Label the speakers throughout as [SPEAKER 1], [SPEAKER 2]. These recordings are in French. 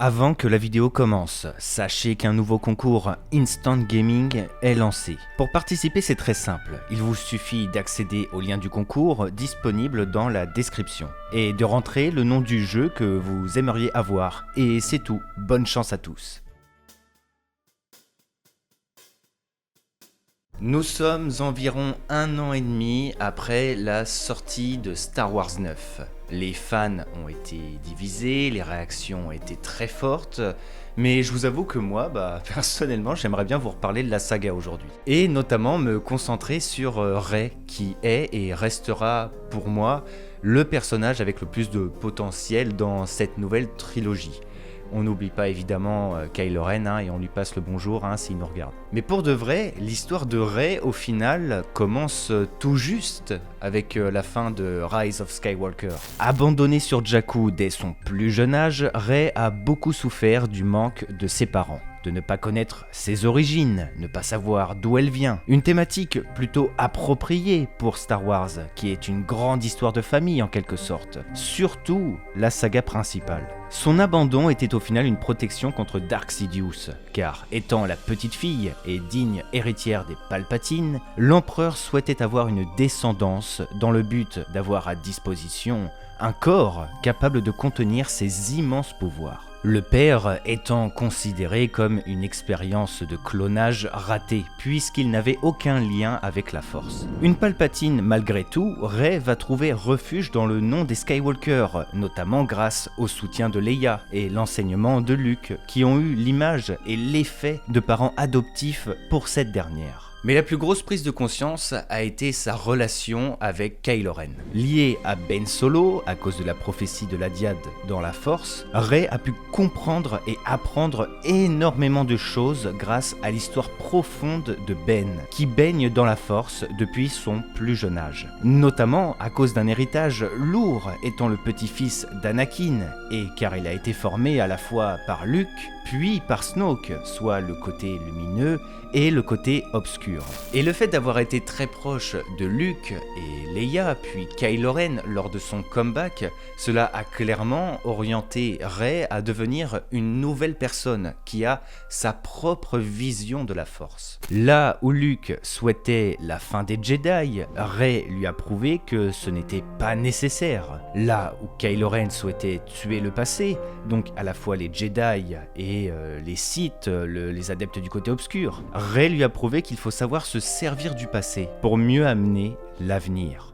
[SPEAKER 1] Avant que la vidéo commence, sachez qu'un nouveau concours Instant Gaming est lancé. Pour participer, c'est très simple. Il vous suffit d'accéder au lien du concours disponible dans la description et de rentrer le nom du jeu que vous aimeriez avoir. Et c'est tout. Bonne chance à tous. Nous sommes environ 1 an et demi après la sortie de Star Wars 9. Les fans ont été divisés, les réactions ont été très fortes, mais je vous avoue que moi, personnellement, j'aimerais bien vous reparler de la saga aujourd'hui. Et notamment me concentrer sur Rey, qui est et restera pour moi le personnage avec le plus de potentiel dans cette nouvelle trilogie. On n'oublie pas évidemment Kylo Ren et on lui passe le bonjour s'il nous regarde. Mais pour de vrai, l'histoire de Rey au final commence tout juste avec la fin de Rise of Skywalker. Abandonné sur Jakku dès son plus jeune âge, Rey a beaucoup souffert du manque de ses parents. De ne pas connaître ses origines, ne pas savoir d'où elle vient. Une thématique plutôt appropriée pour Star Wars, qui est une grande histoire de famille en quelque sorte. Surtout la saga principale. Son abandon était au final une protection contre Dark Sidious, car étant la petite fille et digne héritière des Palpatine, l'empereur souhaitait avoir une descendance dans le but d'avoir à disposition un corps capable de contenir ses immenses pouvoirs. Le père étant considéré comme une expérience de clonage ratée, puisqu'il n'avait aucun lien avec la Force. Une Palpatine malgré tout, Rey va trouver refuge dans le nom des Skywalker, notamment grâce au soutien de Leia et l'enseignement de Luke, qui ont eu l'image et l'effet de parents adoptifs pour cette dernière. Mais la plus grosse prise de conscience a été sa relation avec Kylo Ren. Lié à Ben Solo, à cause de la prophétie de la Diade dans la Force, Rey a pu comprendre et apprendre énormément de choses grâce à l'histoire profonde de Ben, qui baigne dans la Force depuis son plus jeune âge. Notamment à cause d'un héritage lourd étant le petit-fils d'Anakin, et car il a été formé à la fois par Luke, puis par Snoke, soit le côté lumineux et le côté obscur. Et le fait d'avoir été très proche de Luke et Leia, puis Kylo Ren lors de son comeback, cela a clairement orienté Rey à devenir une nouvelle personne qui a sa propre vision de la Force. Là où Luke souhaitait la fin des Jedi, Rey lui a prouvé que ce n'était pas nécessaire. Là où Kylo Ren souhaitait tuer le passé, donc à la fois les Jedi et les Sith, les adeptes du côté obscur, Rey lui a prouvé qu'il faut savoir se servir du passé pour mieux amener l'avenir.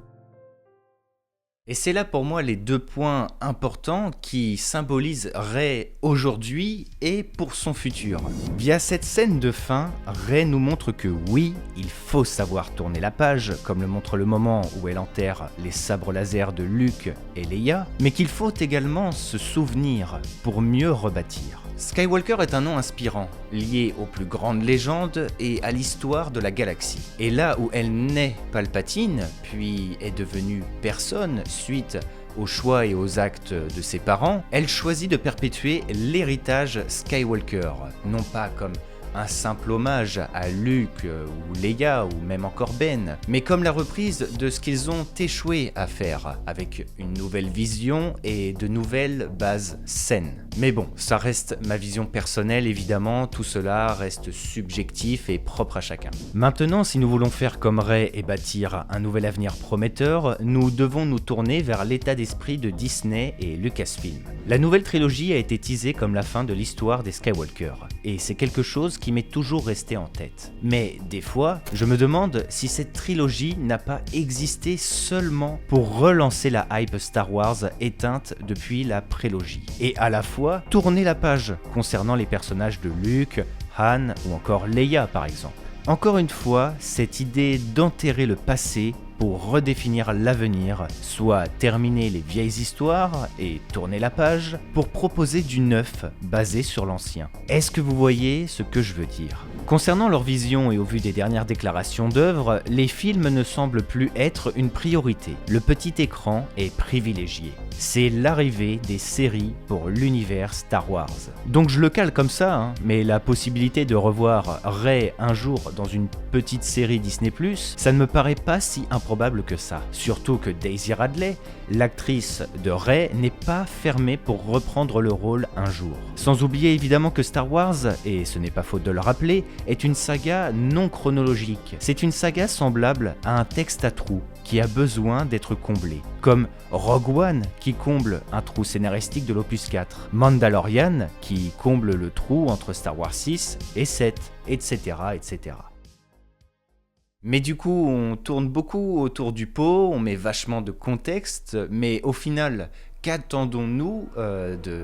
[SPEAKER 1] Et c'est là pour moi les 2 points importants qui symbolisent Rey aujourd'hui et pour son futur. Via cette scène de fin, Rey nous montre que oui, il faut savoir tourner la page, comme le montre le moment où elle enterre les sabres laser de Luke et Leia, mais qu'il faut également se souvenir pour mieux rebâtir. Skywalker est un nom inspirant, lié aux plus grandes légendes et à l'histoire de la galaxie. Et là où elle naît Palpatine, puis est devenue personne suite aux choix et aux actes de ses parents, elle choisit de perpétuer l'héritage Skywalker, non pas comme un simple hommage à Luke ou Leia ou même encore Ben, mais comme la reprise de ce qu'ils ont échoué à faire, avec une nouvelle vision et de nouvelles bases saines. Mais bon, ça reste ma vision personnelle évidemment, tout cela reste subjectif et propre à chacun. Maintenant, si nous voulons faire comme Rey et bâtir un nouvel avenir prometteur, nous devons nous tourner vers l'état d'esprit de Disney et Lucasfilm. La nouvelle trilogie a été teasée comme la fin de l'histoire des Skywalker, et c'est quelque chose qui m'est toujours resté en tête. Mais des fois, je me demande si cette trilogie n'a pas existé seulement pour relancer la hype Star Wars éteinte depuis la prélogie, et à la fois tourner la page concernant les personnages de Luke, Han ou encore Leia par exemple. Encore une fois, cette idée d'enterrer le passé pour redéfinir l'avenir, soit terminer les vieilles histoires et tourner la page pour proposer du neuf basé sur l'ancien. Est-ce que vous voyez ce que je veux dire ? Concernant leur vision et au vu des dernières déclarations d'œuvre, les films ne semblent plus être une priorité. Le petit écran est privilégié. C'est l'arrivée des séries pour l'univers Star Wars. Donc je le cale comme ça, mais la possibilité de revoir Rey un jour dans une petite série Disney+, ça ne me paraît pas si improbable que ça. Surtout que Daisy Ridley l'actrice de Rey n'est pas fermée pour reprendre le rôle un jour. Sans oublier évidemment que Star Wars, et ce n'est pas faute de le rappeler, est une saga non chronologique. C'est une saga semblable à un texte à trous qui a besoin d'être comblé, comme Rogue One qui comble un trou scénaristique de l'opus 4, Mandalorian qui comble le trou entre Star Wars 6 et 7, etc. etc. Mais du coup, on tourne beaucoup autour du pot, on met vachement de contexte, mais au final, qu'attendons-nous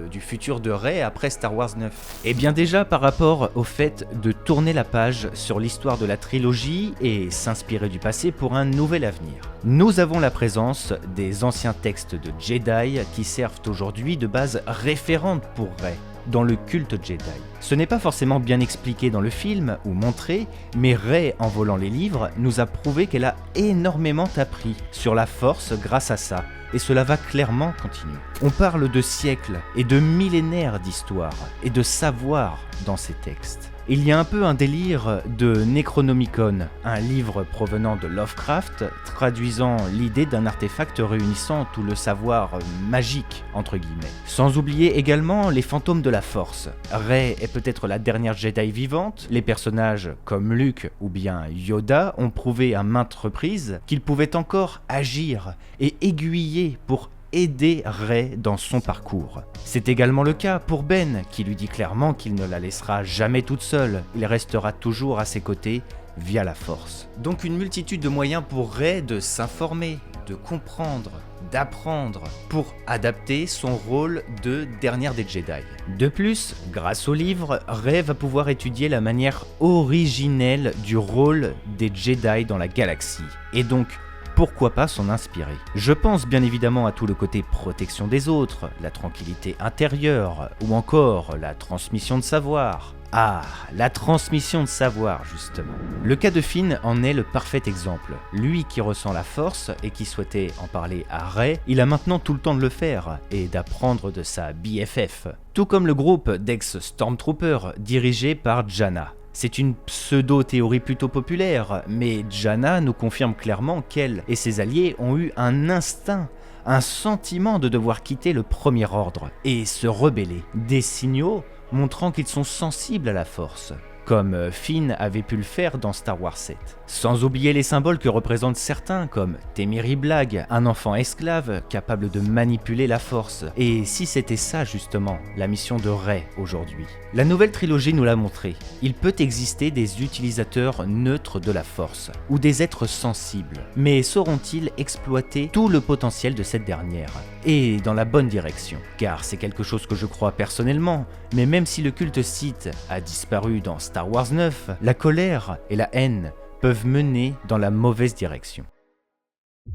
[SPEAKER 1] du futur de Rey après Star Wars 9 ? Eh bien déjà par rapport au fait de tourner la page sur l'histoire de la trilogie et s'inspirer du passé pour un nouvel avenir. Nous avons la présence des anciens textes de Jedi qui servent aujourd'hui de base référente pour Rey dans le culte Jedi. Ce n'est pas forcément bien expliqué dans le film ou montré, mais Rey, en volant les livres, nous a prouvé qu'elle a énormément appris sur la Force grâce à ça, et cela va clairement continuer. On parle de siècles et de millénaires d'histoire et de savoir dans ces textes. Il y a un peu un délire de Necronomicon, un livre provenant de Lovecraft, traduisant l'idée d'un artefact réunissant tout le savoir magique, entre guillemets. Sans oublier également les fantômes de la Force. Rey est peut-être la dernière Jedi vivante, les personnages comme Luke ou bien Yoda ont prouvé à maintes reprises qu'ils pouvaient encore agir et aiguiller pour aider Rey dans son parcours. C'est également le cas pour Ben, qui lui dit clairement qu'il ne la laissera jamais toute seule, il restera toujours à ses côtés via la Force. Donc une multitude de moyens pour Rey de s'informer, de comprendre, d'apprendre, pour adapter son rôle de dernière des Jedi. De plus, grâce au livre, Rey va pouvoir étudier la manière originelle du rôle des Jedi dans la galaxie, et donc pourquoi pas s'en inspirer. Je pense bien évidemment à tout le côté protection des autres, la tranquillité intérieure, ou encore la transmission de savoir. Ah, la transmission de savoir justement. Le cas de Finn en est le parfait exemple. Lui qui ressent la force et qui souhaitait en parler à Rey, il a maintenant tout le temps de le faire et d'apprendre de sa BFF. Tout comme le groupe d'ex-Stormtroopers dirigé par Jannah. C'est une pseudo-théorie plutôt populaire, mais Jannah nous confirme clairement qu'elle et ses alliés ont eu un instinct, un sentiment de devoir quitter le Premier Ordre et se rebeller. Des signaux montrant qu'ils sont sensibles à la Force, comme Finn avait pu le faire dans Star Wars 7. Sans oublier les symboles que représentent certains, comme Temiri Blag, un enfant esclave capable de manipuler la Force. Et si c'était ça justement, la mission de Rey aujourd'hui. La nouvelle trilogie nous l'a montré, il peut exister des utilisateurs neutres de la Force, ou des êtres sensibles, mais sauront-ils exploiter tout le potentiel de cette dernière, et dans la bonne direction? Car c'est quelque chose que je crois personnellement, mais même si le culte Sith a disparu dans Star Wars 9, la colère et la haine peuvent mener dans la mauvaise direction.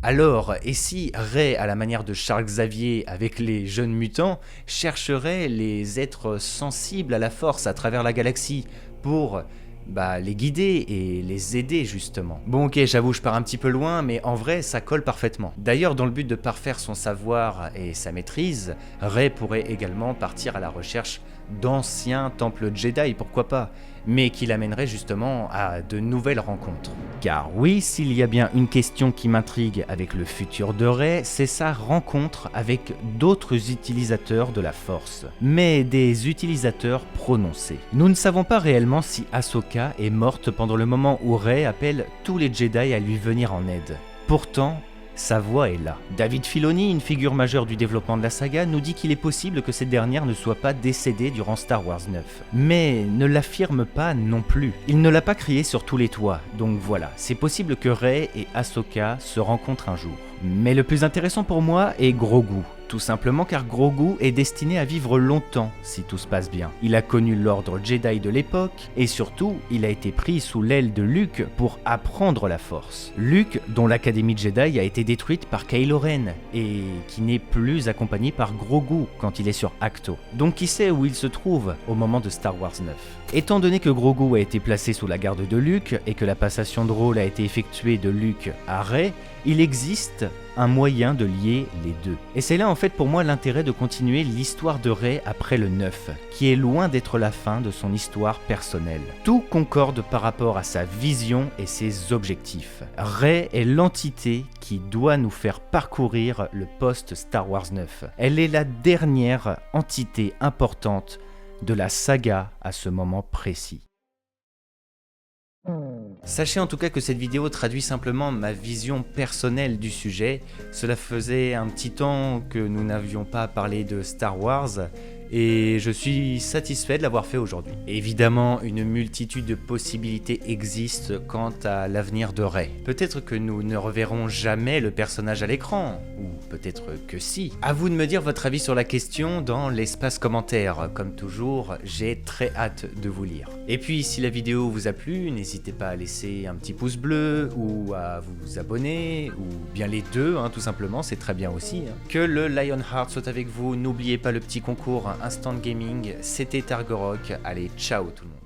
[SPEAKER 1] Alors, et si Rey, à la manière de Charles Xavier avec les jeunes mutants, chercherait les êtres sensibles à la Force à travers la galaxie pour les guider et les aider justement. Bon ok, j'avoue je pars un petit peu loin, mais en vrai ça colle parfaitement. D'ailleurs dans le but de parfaire son savoir et sa maîtrise, Rey pourrait également partir à la recherche d'anciens temples Jedi, pourquoi pas, mais qui l'amènerait justement à de nouvelles rencontres. Car oui, s'il y a bien une question qui m'intrigue avec le futur de Rey, c'est sa rencontre avec d'autres utilisateurs de la Force, mais des utilisateurs prononcés. Nous ne savons pas réellement si Ahsoka est morte pendant le moment où Rey appelle tous les Jedi à lui venir en aide. Pourtant, sa voix est là. David Filoni, une figure majeure du développement de la saga, nous dit qu'il est possible que cette dernière ne soit pas décédée durant Star Wars 9. Mais ne l'affirme pas non plus. Il ne l'a pas crié sur tous les toits, donc voilà, c'est possible que Rey et Ahsoka se rencontrent un jour. Mais le plus intéressant pour moi est Grogu. Tout simplement car Grogu est destiné à vivre longtemps si tout se passe bien. Il a connu l'ordre Jedi de l'époque et surtout, il a été pris sous l'aile de Luke pour apprendre la Force. Luke, dont l'académie Jedi a été détruite par Kylo Ren et qui n'est plus accompagné par Grogu quand il est sur Ahch-To. Donc qui sait où il se trouve au moment de Star Wars 9. Étant donné que Grogu a été placé sous la garde de Luke et que la passation de rôle a été effectuée de Luke à Rey, il existe un moyen de lier les deux. Et c'est là en fait pour moi l'intérêt de continuer l'histoire de Rey après le 9, qui est loin d'être la fin de son histoire personnelle. Tout concorde par rapport à sa vision et ses objectifs. Rey est l'entité qui doit nous faire parcourir le post-Star Wars 9. Elle est la dernière entité importante de la saga à ce moment précis. Sachez en tout cas que cette vidéo traduit simplement ma vision personnelle du sujet. Cela faisait un petit temps que nous n'avions pas parlé de Star Wars et je suis satisfait de l'avoir fait aujourd'hui. Évidemment, une multitude de possibilités existent quant à l'avenir de Rey. Peut-être que nous ne reverrons jamais le personnage à l'écran, ou peut-être que si. À vous de me dire votre avis sur la question dans l'espace commentaire. Comme toujours, j'ai très hâte de vous lire. Et puis, si la vidéo vous a plu, n'hésitez pas à laisser un petit pouce bleu, ou à vous abonner, ou bien les deux, tout simplement, c'est très bien aussi. Que le Lionheart soit avec vous, n'oubliez pas le petit concours Instant Gaming, c'était Targorock, allez ciao tout le monde.